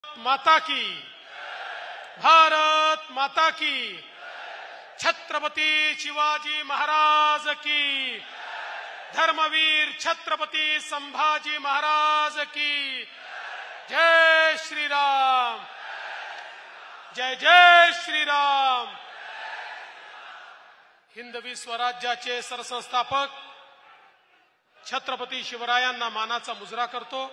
माता की, भारत माता की, छत्रपती शिवाजी महाराज की, धर्मवीर छत्रपती संभाजी महाराज की, जय श्री राम, जय जय श्री राम। हिंदवी स्वराज्याचे सरसंस्थापक छत्रपती शिवरायांना मानाचा मुजरा करतो।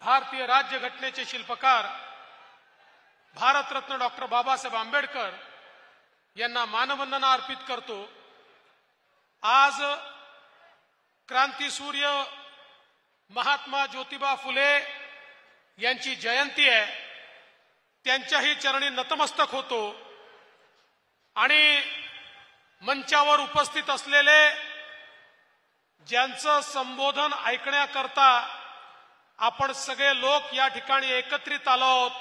भारतीय राज्यघटनेचे शिल्पकार भारतरत्न डॉक्टर बाबासाहेब आंबेडकर यांना मानवंदना अर्पित करतो। आज क्रांतीसूर्य महात्मा ज्योतिबा फुले यांची जयंती आहे। त्यांच्याही चरणी नतमस्तक होतो आणि मंचावर उपस्थित असलेले ज्यांचं संबोधन ऐकण्याकरता आपण सगळे लोक या ठिकाणी एकत्रित आलो आहोत,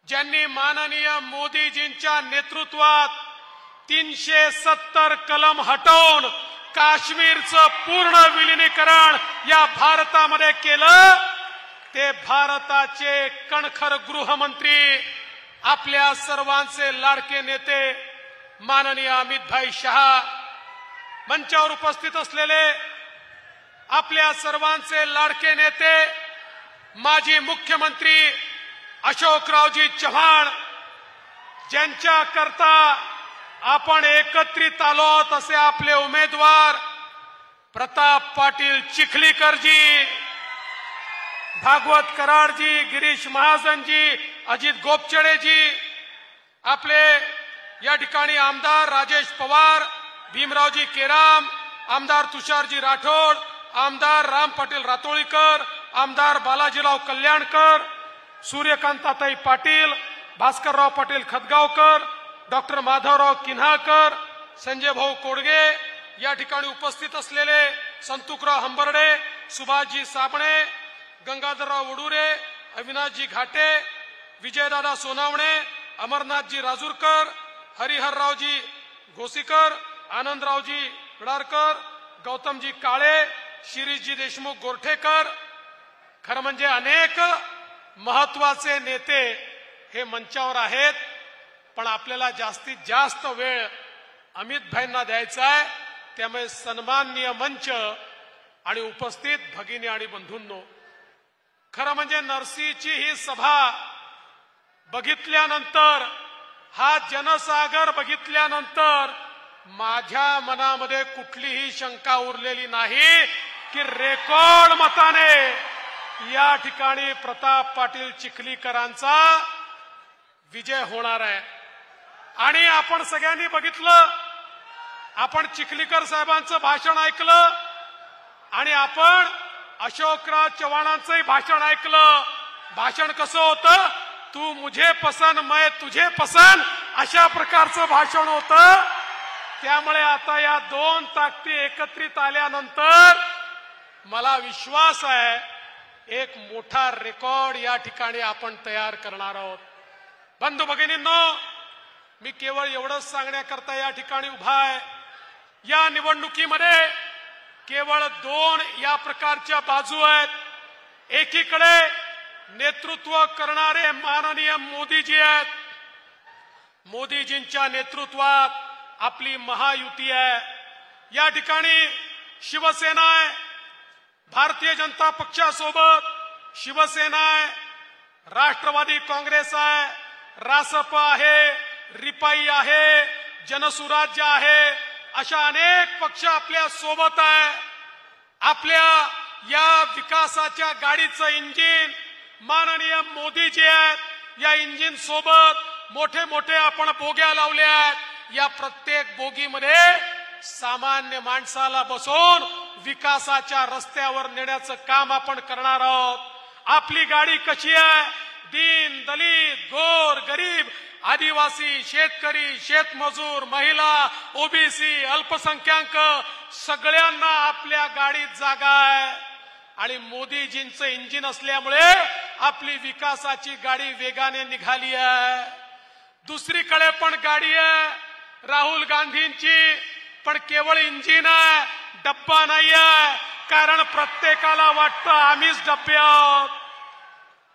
ज्यांनी माननीय मोदीजींच्या नेतृत्वात 370 कलम हटवून काश्मीरचं पूर्ण विलीनीकरण या भारतामध्ये केलं, ते भारताचे कणखर गृहमंत्री, आपल्या सर्वांचे लाडके नेते माननीय अमित शहा, मंचावर उपस्थित असलेले आपल्या सर्वांचे लाडके नेते माजी मुख्यमंत्री अशोकरावजी चव्हाण, ज्यांच्या करता आपण एकत्रित आलो आहोत असे आपले उमेदवार प्रताप पाटील चिखलीकरजी, भागवत कराडजी, गिरीश महाजनजी, अजित गोपचडेजी, आपले या ठिकाणी आमदार राजेश पवार, भीमरावजी केराम, आमदार तुषारजी राठोड, आमदार राम पाटील रातोळीकर, आमदार बालाजीराव कल्याणकर, सूर्यकांताताई पाटील, भास्करराव पाटील खतगावकर, डॉक्टर माधवराव किन्हाळकर, संजय भाऊ कोडगे, या ठिकाणी उपस्थित असलेले संतुकराव हंबर्डे, सुभाषजी साबणे, गंगाधरराव वडुरे, अविनाशजी घाटे, विजयदादा सोनावणे, अमरनाथजी राजूरकर, हरिहररावजी घोसीकर, आनंदरावजी गडारकर, गौतमजी काळे, शिरीषजी देशमुख गोरठेकर, खरं म्हणजे अनेक महत्वाचे नेते हे मंचावर आहेत। पण आपल्याला जास्तीत जास्त वेळ अमित भाईंना द्यायचा आहे, त्यामुळे सन्माननीय मंच आणि उपस्थित भगिनी आणि बंधूंनो, खरं म्हणजे नरसीची ही सभा बघितल्यानंतर, हा जनसागर बघितल्यानंतर माझ्या मनामध्ये कुठलीही शंका उरलेली नाही की रेकॉर्ड मताने या ठिकाणी प्रताप पाटील चिखलीकरांचा विजय होणार आहे। आणि आपण सगळ्यांनी बघितलं, आपण चिखलीकर साहेबांचं भाषण ऐकलं आणि आपण अशोकराव चव्हाणांचंही भाषण ऐकलं। भाषण कसं होतं? तू मुझे पसंद मैं तुझे पसंद, अशा प्रकारचं भाषण होतं। त्यामुळे आता या दोन ताकदी एकत्रित आल्यानंतर मला विश्वास आहे एक मोठा रेकॉर्ड या ठिकाणी आपण तयार करणार आहोत। बंधू भगिनींनो, मी केवळ एवढंच सांगण्याकरता या ठिकाणी उभा आहे। या निवडणुकीमध्ये केवळ दोन या प्रकारच्या बाजू आहेत। एकीकडे नेतृत्व करणारे माननीय मोदीजी आहेत, मोदीजींच्या नेतृत्वात आपली महायुती आहे। या ठिकाणी शिवसेना आहे, भारतीय जनता पक्षासोबत शिवसेना आहे, राष्ट्रवादी काँग्रेस आहे, रासप आहे, रिपाई आहे, जनसुराज्य आहे, अशा अनेक पक्ष आपल्या सोबत आहे। आपल्या या विकासाच्या गाडीचं इंजिन माननीय मोदीजी आहेत। या इंजिन सोबत मोठे मोठे आपण बोग्या लावल्या आहेत। या प्रत्येक बोगीमध्ये सामान्य माणसाला बसवून विकासाच्या रस्त्यावर नेण्याचं काम आपण करणार आहोत। आपली गाडी कशी आहे? दीन दलित, गोर गरीब, आदिवासी, शेतकरी, शेतमजूर, महिला, ओबीसी, अल्पसंख्याक सगळ्यांना आपल्या गाडीत जागा आहे। आणि मोदीजींचं इंजिन असल्यामुळे आपली विकासाची गाडी वेगाने निघाली आहे। दुसरीकडे पण गाडी आहे राहुल गांधींची, पण केवळ इंजिन आहे, डब्बा नाही आहे। कारण प्रत्येकाला वाटतं आम्हीच डब्बे आहोत।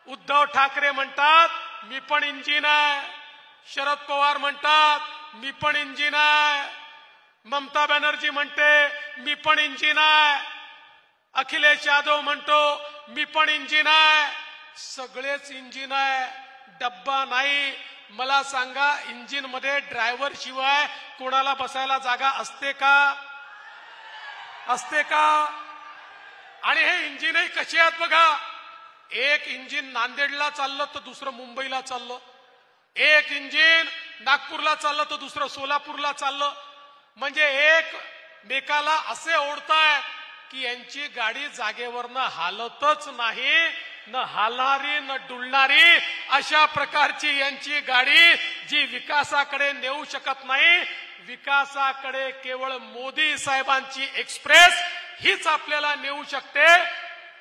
उद्धव ठाकरे म्हणतात मी पण इंजिन आहे, शरद पवार म्हणतात मी पण इंजिन आहे, ममता बॅनर्जी म्हणते मी पण इंजिन आहे, अखिलेश यादव म्हणतो मी पण इंजिन आहे. सगळेच इंजिन आहे, डब्बा नाही. मला सांगा इंजिन मध्ये ड्रायव्हर शिवाय कोणाला बसायला जागा असते का? असते का? आणि हे इंजिनही कशी आहेत बघा. एक इंजिन नांदेडला चाललं तर दुसरं मुंबईला चाललं, एक इंजिन नागपूरला चाललं तर दुसरं सोलापूरला चाललं. म्हणजे एक मेकाला असे ओढताय की यांची गाडी जागेवरनं हालतच नाही, न हालणारी न डुलणारी अशा प्रकारची यांची गाडी जी विकासाकडे नेऊ शकत नाही. विकासाकडे केवळ मोदी साहेबांची एक्सप्रेस हीच आपल्याला नेऊ शकते.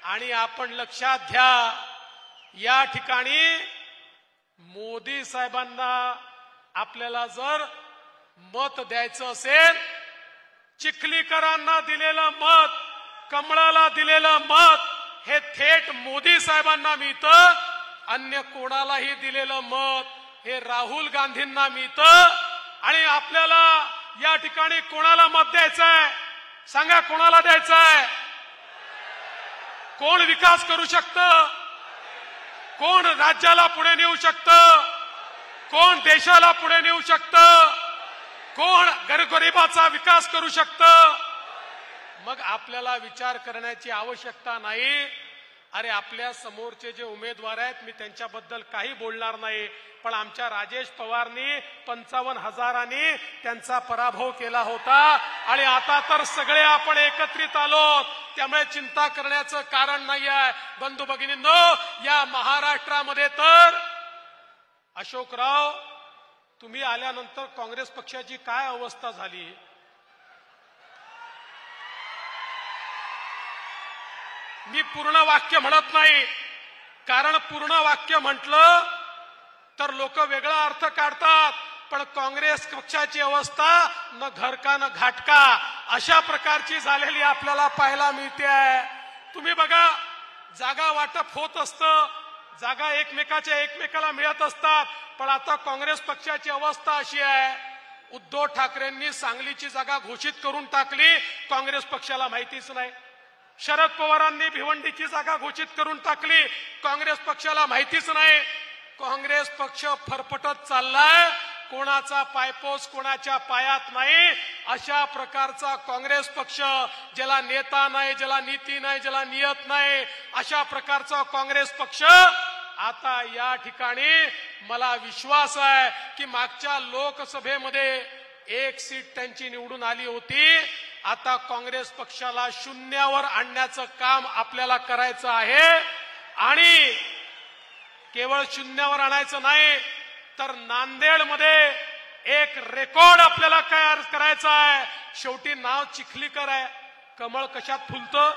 आणि आपण लक्षात घ्या, या ठिकाणी मोदी साहेबांना आपल्याला जर मत द्यायचं असेल, चिखलीकरांना दिलेलं मत, कमळाला दिलेलं मत हे थेट मोदी साहेबांना मिळतं. अन्य कोणालाही दिलेलं मत हे राहुल गांधींना मिळतं. आणि आपल्याला या ठिकाणी कोणाला मत द्यायचंय सांगा, कोणाला द्यायचंय? कोण विकास करू शकतं? कोण राज्याला पुढे नेऊ शकतं? कोण देशाला पुढे नेऊ शकतं? कोण गरीबाचा विकास करू शकतं? मग आपल्याला विचार करण्याची आवश्यकता नाही. अरे आपल्या समोरचे जे उमेदवार आहेत मी त्यांच्याबद्दल काही बोलणार नाही, पण आमच्या राजेश पवारनी 55,000 त्यांचा पराभव केला होता. आणि आता तर सगळे आपण एकत्रित आलो, त्यामुळे चिंता करण्याचं कारण नाही आहे. बंधू भगिनींनो, या महाराष्ट्रामध्ये तर अशोकराव तुम्ही आल्यानंतर काँग्रेस पक्षाची काय अवस्था झाली. मी पूर्ण वाक्य म्हणत नाही, कारण पूर्ण वाक्य म्हटलं तर लोक वेगळा अर्थ काढतात. पण काँग्रेस पक्षाची अवस्था न घर का न घाटका अशा प्रकारची झालेली आपल्याला पाहायला मिळते. तुम्ही बघा, जागा वाटप होत असतं, जागा एकमेकाला मिळत असतात. पण आता काँग्रेस पक्षाची अवस्था अशी आहे, उद्धव ठाकरेंनी सांगलीची जागा घोषित करून टाकली, काँग्रेस पक्षाला माहितीच नाही. शरद पवारांनी भिवंडीची जागा घोषित करून टाकली, काँग्रेस पक्षाला माहितीच नाही. काँग्रेस पक्ष फरफटत चाललाय, कोणाचा पायपोस कोणाच्या पायात नाही. अशा प्रकारचा काँग्रेस पक्ष, ज्याला नेता नाही, ज्याला नीती नाही, ज्याला नियत नाही, अशा प्रकारचा काँग्रेस पक्ष आता या ठिकाणी मला विश्वास आहे की मागच्या लोकसभेमध्ये 1 सीट त्यांची निवडून आली होती. आता काँग्रेस पक्षाला शून्यावर आणण्याचं काम आपल्याला करायचं आहे. आणि केवळ शून्यावर आणायचं नाही, तर नांदेडमध्ये एक रेकॉर्ड आपल्याला तयार करायचा आहे. शेवटी नाव चिखलीकर आहे, कमळ कशात फुलतं?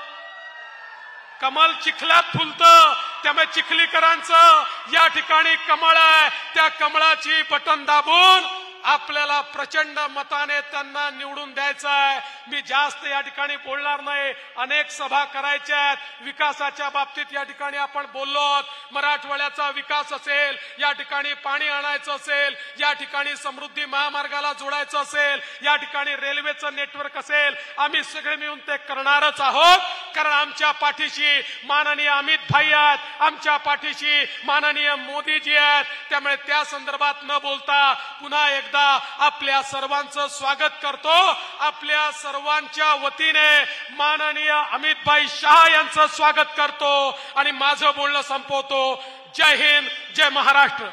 कमळ चिखलात फुलतं. त्यामुळे चिखलीकरांचं या ठिकाणी कमळ आहे, त्या कमळाची बटन दाबून आपल्याला प्रचंड मताने त्यांना निवडून द्यायचं आहे. मी जास्त या ठिकाणी बोलणार नाही, अनेक सभा करायच्या आहेत. विकासाच्या बाबतीत या ठिकाणी आपण बोललो, मराठवाड्याचा विकास असेल, या ठिकाणी पाणी आणायचं असेल, या ठिकाणी समृद्धी महामार्गाला जोडायचं असेल, या ठिकाणी रेल्वेचं नेटवर्क असेल, आम्ही सगळे मिळून ते करणारच आहोत. कारण आमच्या पाठीशी माननीय अमित भाई आहेत, आमच्या पाठीशी माननीय मोदीजी आहेत. त्यामुळे त्या संदर्भात न बोलता पुन्हा एकदा आपल्या सर्वांचं स्वागत करतो. आपल्या सर्वांच्या वतीने माननीय अमित भाई शाह यांचं स्वागत करतो आणि माझं बोलणं संपवतो. जय हिंद, जय महाराष्ट्र.